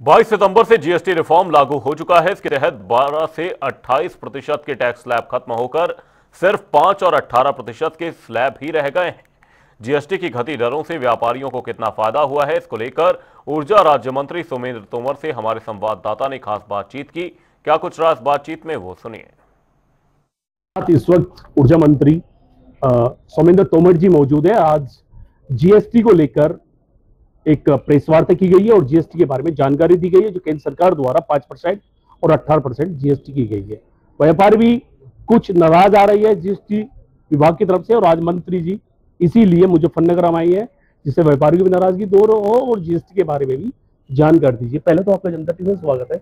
22 सितंबर से GST reform लागू हो चुका है। इसके तहत 12 से 28% के टैक्स स्लैब खत्म होकर सिर्फ 5 और 18% के स्लैब ही रह गए हैं। जीएसटी की घटी दरों से व्यापारियों को कितना फायदा हुआ है, इसको लेकर ऊर्जा राज्य मंत्री सोमेंद्र तोमर से हमारे संवाददाता ने खास बातचीत की। क्या कुछ राज बातचीत में, वो सुनिए। इस वक्त ऊर्जा मंत्री सोमेंद्र तोमर जी मौजूद है। आज जीएसटी को लेकर एक प्रेस वार्ता की गई है और जीएसटी के बारे में जानकारी दी गई है, जो केंद्र सरकार द्वारा 5% और 18% जीएसटी की गई है। व्यापारी भी कुछ नाराज आ रही है जीएसटी विभाग की तरफ से, और आज मंत्री जी इसीलिए मुजफ्फरनगर आई है, जिससे व्यापारियों की भी नाराजगी दूर हो और जीएसटी के बारे में भी जानकारी दीजिए। पहले तो आपका जनता टीवी में स्वागत है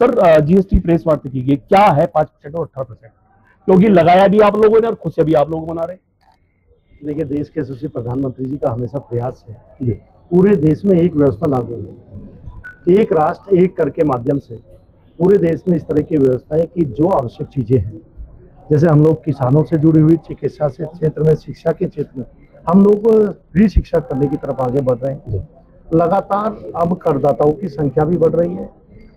सर। जीएसटी प्रेस वार्ता की गई, क्या है 5% और 18%? क्योंकि लगाया भी आप लोगों ने और खुद से भी आप लोग मना रहे। देखिए, देश के यशस्वी प्रधानमंत्री जी का हमेशा प्रयास है पूरे देश में एक व्यवस्था लागू हो, एक राष्ट्र एक कर के माध्यम से पूरे देश में इस तरह की व्यवस्था है कि जो आवश्यक चीजें हैं, जैसे हम लोग किसानों से जुड़ी हुई चिकित्सा से क्षेत्र में, शिक्षा के क्षेत्र में हम लोग फ्री शिक्षा करने की तरफ आगे बढ़ रहे हैं। लगातार अब करदाताओं की संख्या भी बढ़ रही है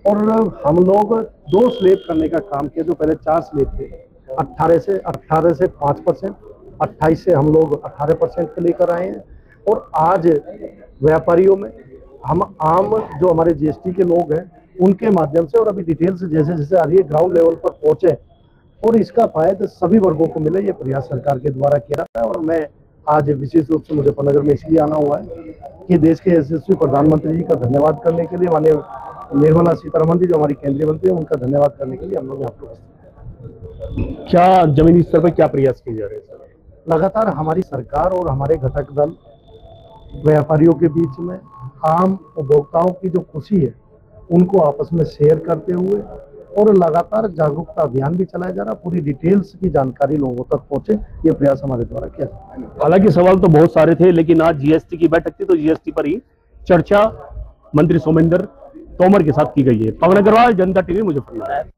और हम लोग 2 स्लैब करने का काम किया। जो पहले 4 स्लैब थे, 18 से 5%, 28 से हम लोग 18% के लेकर आए हैं। और आज व्यापारियों में हम आम जो हमारे जीएसटी के लोग हैं उनके माध्यम से, और अभी डिटेल से जैसे जैसे आ रही है, ग्राउंड लेवल पर पहुंचे और इसका फायदा सभी वर्गों को मिले, ये प्रयास सरकार के द्वारा किया है। और मैं आज विशेष रूप से मुजफ्फरनगर में इसलिए आना हुआ है कि देश के यशस्वी प्रधानमंत्री जी का धन्यवाद करने के लिए, माननीय निर्मला सीतारमण जी जो हमारी केंद्रीय मंत्री है, उनका धन्यवाद करने के लिए हम लोग यहाँ पर। क्या जमीनी स्तर पर क्या प्रयास किए जा रहे हैं सर? लगातार हमारी सरकार और हमारे घटक दल व्यापारियों के बीच में आम उपभोक्ताओं की जो खुशी है उनको आपस में शेयर करते हुए, और लगातार जागरूकता अभियान भी चलाया जा रहा है। पूरी डिटेल्स की जानकारी लोगों तक पहुंचे, ये प्रयास हमारे द्वारा किया जाता है। हालांकि सवाल तो बहुत सारे थे, लेकिन आज जीएसटी की बैठक थी तो जीएसटी पर ही चर्चा मंत्री सोमेंद्र तोमर के साथ की गई है। पवन अग्रवाल, जनता टीवी, मुजफ्फरनगर।